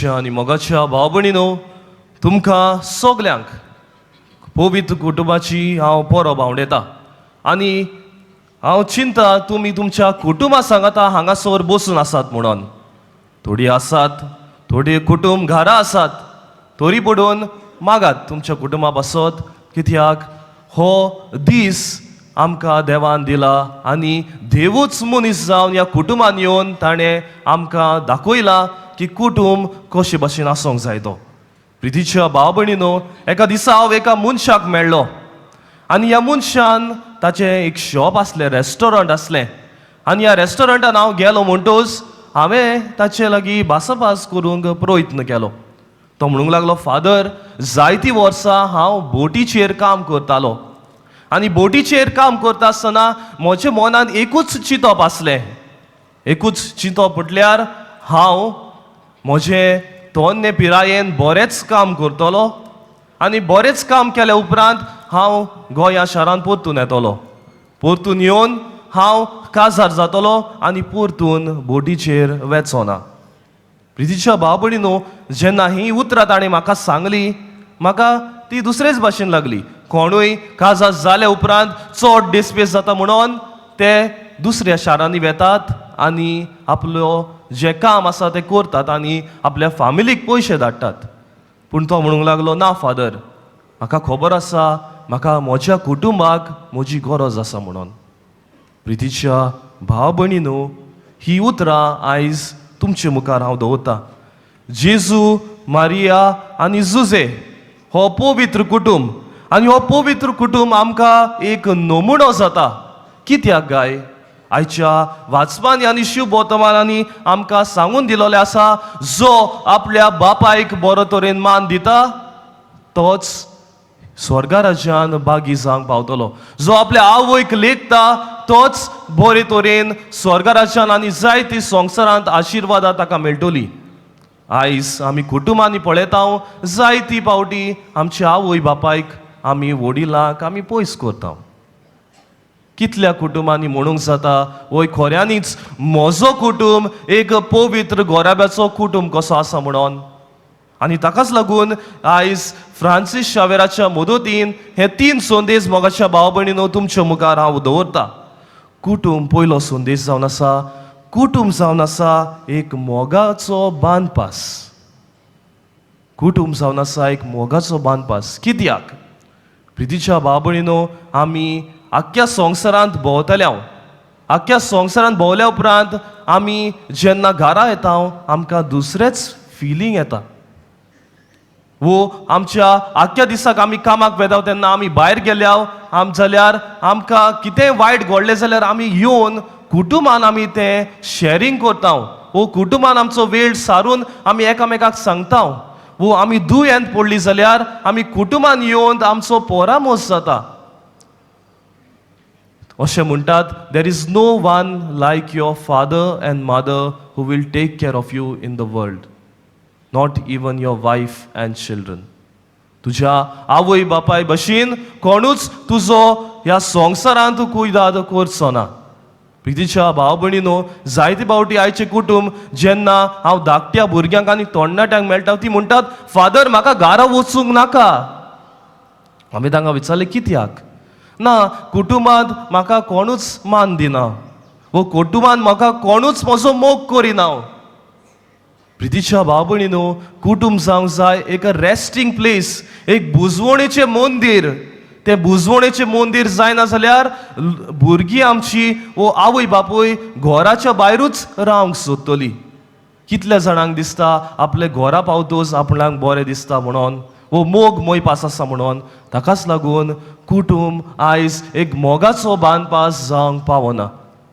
आनी मोगाच्या भाव भयणीनो, तुमकां सगल्यांक पवित्र कुटुंबाची हांव बरो भावंडेता आनी हांव चिंता तुमी तुमच्या कुटुंबा सांगाता हांगासर बसून आसात म्हणून. थोडी आसात, थोडी कुटुंब घरा आसात, तरी पडून मागात तुमच्या कुटुंबा बसत, कित्याक हो दीस आमकां देवान दिला आनी देवूच मनीस जावन ह्या कुटुंबान येवन ताणें आमकां दाखयला की कुटुंब कशे भाशेन आसूंक जाय तो. प्रितीच्या भाव भयणीनो, एका दिसा हांव एका मनशाक मेळ्ळो आनी ह्या मनशान ताचें एक शॉप आसलें, रेस्टॉरंट आसलें आनी ह्या रेस्टॉरंटान हांव गेलो म्हणटूच हांवें ताचे लागीं भासाभास करूंक प्रयत्न केलो. तो म्हणूंक लागलो, फादर, जायतीं वर्सां हांव बोटीचेर काम करतालो आनी बोटीचेर काम करता आसतना म्हज्या मनान एकूच चिंतप आसलें. एकूच चिंतप म्हटल्यार हांव म्हजें तोन्ने पिरायेन बरेंच काम करतलो आनी बरेंच काम केल्या उपरांत हांव गोंया शारांत परतून येतलो. परतून येवन हांव काजार जातलो आनी परतून बोटीचेर वेचोना. प्रितीच्या भाव भयणीनो, जेन्ना ही उतरां ताणें म्हाका सांगली, म्हाका ती दुसरेच भाशेन लागली. कोणूय काजार जाल्या उपरांत चड डिस्पेस जाता म्हणून ते दुसऱ्या शारांनी वेतात आनी आपलो जें काम आसा तें करतात आनी आपल्या फामिलीक पयशे धाडटात. पूण तो म्हणूंक लागलो, ना फादर, म्हाका खबर आसा म्हाका म्हज्या कुटुंबाक म्हजी गरज आसा म्हणून. प्रितीच्या भाव भयणीनो, ही उतरां आयज तुमचे मुखार हांव दवरतां. जेजू, मारिया आनी जुजे हो पवित्र कुटुंब आनी हो पवित्र कुटुंब आमकां एक नमुनो जाता. कित्याक गाय, आयच्या वाचपांनी आनी शिव वर्तमानांनी आमकां सांगून दिलोलें आसा, जो आपल्या बापायक बरो तरेन मान दिता तोच स्वर्गा राज्यान बागी जावंक पावतलो. जो आपल्या आवयक लेखता तोच बरे तरेन स्वर्गा राज्यान आनी जायती संवसारांत आशिर्वादां ताका मेळटली. आयज आमी कुटुंबांनी पळयता, जायती पावटी आमच्या आवय बापायक आमी वडिलांक आमी पयस करता. कितल्या कुटुंबांनी म्हणूंक जाता, वय खऱ्यांनीच म्हजो कुटुंब एक पवित्र गोराब्याचो कुटुंब कसो आसा म्हणून. आनी ताकाच लागून आयज फ्रांसीस शावेराच्या मदतीन हे 3 संदेश मोगाच्या भाव भयणीनो तुमच्या मुखार हांव दवरतां. कुटुंब पयलो संदेश जावन आसा, कुटुंब जावन आसा एक मोगाचो बांदपास. कुटुंब जावन आसा एक मोगाचो बांदपास. कित्याक? प्रितीच्या भाव भयणीनो, आमी आख्ख्या संवसारांत भोंवतल्या, आख्ख्या संवसारांत भोंवल्या उपरांत आमी जेन्ना घरा येता आमकां दुसरेंच फिलींग येता. वो आमच्या आख्ख्या दिसाक आमी कामाक वेता तेन्ना आमी भायर गेल्या जाल्यार आमकां कितेंय वायट घडलें जाल्यार आमी येवन कुटुंबान आमी तें शेअरिंग करता. वो कुटुंबान आमचो वेळ सारून आमी एकामेकाक सांगता. वो आमी दुयेंत पडलीं जाल्यार आमी कुटुंबान येवन आमचो परामर्श जाता. अशें म्हणटात, there is no one like your father and mother who will take care of you in the world, not even your wife and children. तुज्या आवय बापाय भशेन कोणूच तुजो ह्या संवसारांत कुयदाद करचो ना. प्रितीच्या भाव भयणीनो, जायते फावटी आयचे कुटुंब जेन्ना हांव धाकट्या भुरग्यांक आनी तरणाट्यांक मेळटा ती म्हणटात, फादर म्हाका घरा वचूंक नाका. हांवें तांकां विचारलें, कित्याक? ना, कुटुंबांत म्हाका कोणूच मान दिना, वो कुटुंबांत म्हाका कोणूच म्हजो मोग करिना. प्रितीच्या भाव भयणीनो, कुटुंब जावंक जाय एक रेस्टिंग प्लेस, एक बुजवणेचें मंदीर. तें बुजवणेचें मंदीर जायना जाल्यार भुरगीं आमची वो आवय बापूय घराच्या भायरूच रावंक सोदतलीं. कितल्या जाणांक दिसता आपले घरा पावतूच आपणाक बरें दिसता म्हणून, वो मोग मोयपास आसा म्हणून. ताकाच लागून कुटुंब आयज एक मोगाचो बांदपास जावंक पावना.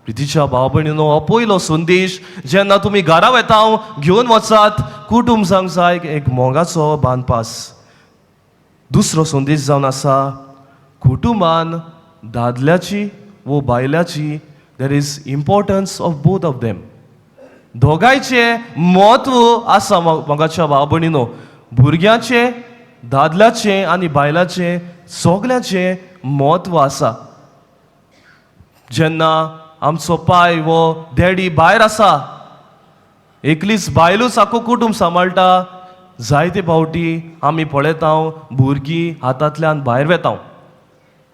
प्रितीच्या भाव भयणीनो, हो पयलो संदेश जेन्ना तुमी घरा वेता घेवन वचात, कुटुंब जावंक जाय एक मोगाचो बांदपास. दुसरो संदेश जावन आसा, कुटुंबान दादल्याची वो बायल्याची there is importance of both of them. दोगांयचें म्हत्व आसा मोगाच्या भाव भयणीनो. भुरग्याचें, दादल्याचें आनी बायलाचें सगल्याचें म्हत्व आसा. जेन्ना आमचो पाय वो डॅडी भायर आसा एकलीच बायलूच आखो कुटुंब सांबाळटा. जायते फावटी आमी पळयता भुरगीं हातांतल्यान भायर वेता,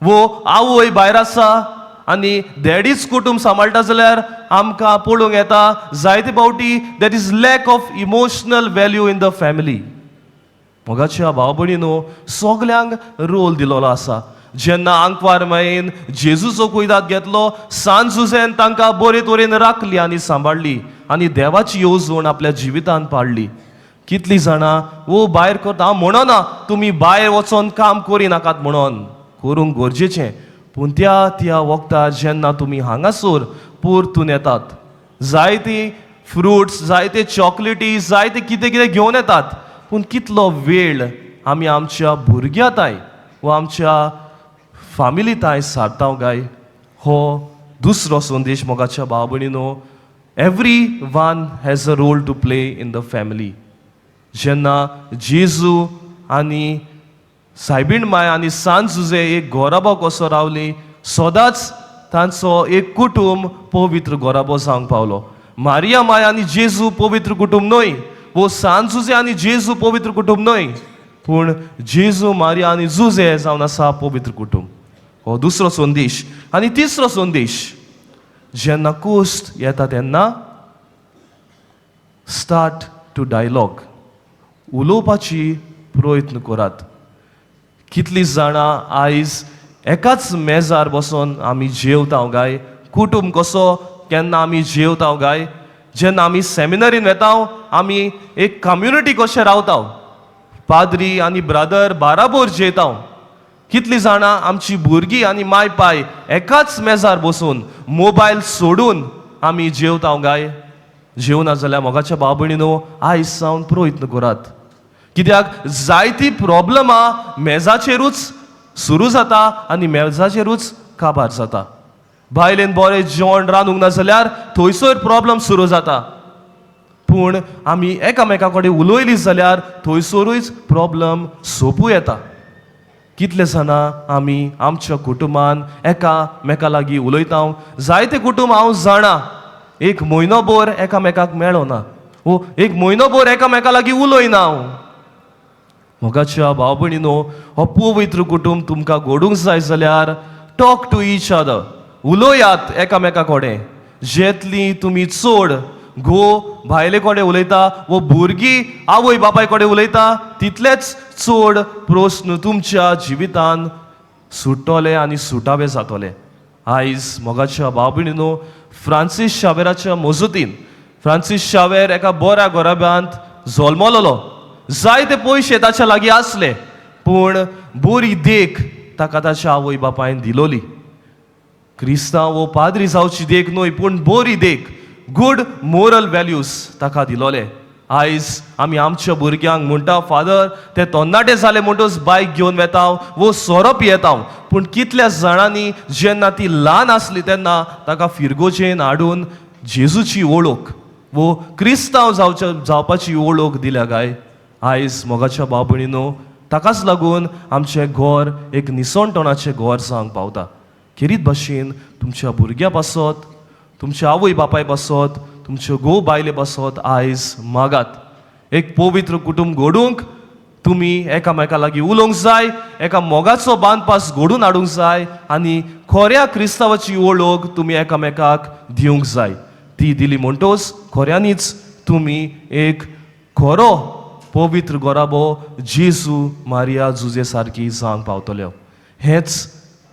वो आवय भायर आसा आनी डॅडीच कुटुंब सांबाळटा जाल्यार आमकां पळोवंक येता जायते फावटी there is lack of emotional value in the family. मोगाच्या भाव भयणीनो, सगल्यांक रोल दिलोलो आसा. जेन्ना आंकवार मायेन जेजूचो कुयदाद घेतलो, सांत जुझेन तांकां बरे तरेन राखली आनी सांबाळली आनी देवाची येवजण आपल्या जिवितांत पाडली. कितलीं जाणां वो भायर करता, हांव म्हणना तुमी भायर वचोन काम करिनाकात म्हणोन, करूंक गरजेचें, पूण त्या वखदार जेन्ना तुमी हांगासर परतून येतात, जायती फ्रुट्स, जायते चॉकलेटी, जायते कितें कितें घेवन येतात, पूण कितलो वेळ आमी आमच्या भुरग्यांताय वा आमच्या फॅमिलीताय सारता काय? हो दुसरो संदेश मोगाच्या भाव भयणीनो. Everyone has a role to play in the family. जेन्ना जेजू आनी सायबीण माय आनी सांत जुझे एक गोराबो कसो रावली, सदांच तांचो एक कुटुंब पवित्र गोराबो जावंक पावलो. मारिया माय आनी जेजू पवित्र कुटुंब न्हय, वो सांत जुझे आनी जेजू पवित्र कुटुंब न्हय, पूण जेजू, मारिया आनी जुझे जावन आसा पवित्र कुटुंब. हो दुसरो संदेश. आनी तिसरो संदेश, जेन्ना कोस्ट येता तेन्ना स्टार्ट टू डायलॉग, उलोवपाची प्रयत्न करात. कितलीं जाणां आयज एकाच मेजार बसून आमी जेवता गाय, कुटुंब कसो केन्ना आमी जेवता गाय. जेन्ना आमी सेमिनरीन वेता आमी एक कम्युनिटी कशें रावता, पाद्री आनी ब्रदर बाराबोर जेवता. कितलीं जाणां आमची भुरगीं आनी माय पाय एकाच मेजार बसून मोबायल सोडून आमी जेवता गाय. जेवना जाल्यार मोगाच्या भाव भयणीनो, आयज सावन प्रयत्न करात. कित्याक जायती प्रॉब्लमां मेजाचेरूच सुरू जाता आनी मेजाचेरूच काबार जाता. भायलेन बरें जेवण रांदूंक ना जाल्यार थंयसर प्रॉब्लम सुरू जाता. पूण आमी एकामेका कडेन उलयलीं जाल्यार थंयसरूच प्रॉब्लम सोंपूं येता. कितले जाणां आमी आमच्या कुटुंबान एकामेका लागीं उलयता. जायते कुटुंब हांव जाणा एक म्हयनो भर एकामेकाक मेळो ना, वो एक म्हयनो भर एकामेका लागीं उलयना. मोगाच्या भाव भयणीनो, हो पवित्र कुटुंब तुमकां घडूंक जाय जाल्यार टॉक टू ईच अदर, उलोयात एकामेका कडेन. जेतली तुमी चड भायले कडेन उलयता, वो भुरगीं आवय बापाय कडेन उलयता, तितलेच चड प्रस्न तुमच्या जिवितान सुट्टोले आनी सुटावे जातोले. आयज मोगाच्या भाव भयणीनो, फ्रांसीस शावेराच्या मजतीन फ्रांसीस शावेर एका बऱ्या गोराब्यांत जल्मलोलो. जायते पयशे ताच्या लागीं आसले, पूण बरी देख ताका ताच्या आवय बापायन दिलोली. क्रिस्तांव वो पाद्री जावची देख न्हय, पूण बरी देख, गूड मोरल व्हॅल्यूज ताका दिलोले. आयज आमी आमच्या भुरग्यांक म्हणटा, फादर ते तरणाटे जाले म्हणटच बायक घेवन वेता, वो सोरो पियेता, पूण कितल्या जाणांनी जेन्ना ती ल्हान आसली तेन्ना ताका फिरगोचेन हाडून जेजूची वळख, वो क्रिस्तांव जावपाची वळख दिल्या काय. आयज मोगाच्या भाव भयणीनो, ताकाच लागून आमचें घर एक निसणटणाचें घर जावंक पावता. खेरीत भाशेन तुमच्या भुरग्यां पासत, तुमच्या आवय बापाय पासत, तुमच्यो घोव बायले पासत आयज मागात. एक पवित्र कुटुंब घडूंक तुमी एकामेका लागीं उलोवंक जाय, एका मोगाचो बांदपास घडून हाडूंक जाय आनी खऱ्या क्रिस्तांवाची वळख तुमी एकामेकाक दिवंक जाय. ती दिली म्हणटच खऱ्यांनीच तुमी एक खरो पवित्र गोराबो जेजू, मारिया, जुझे सारकी जावंक पावतल्यो. हेंच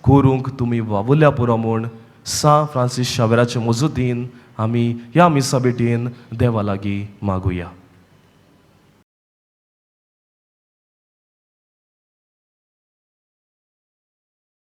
करूंक तुमी वावुरल्या पुरो म्हूण सान फ्रांसीस शावेराचे मजतीन आमी ह्या मिसा बेटीन देवा लागीं मागुया.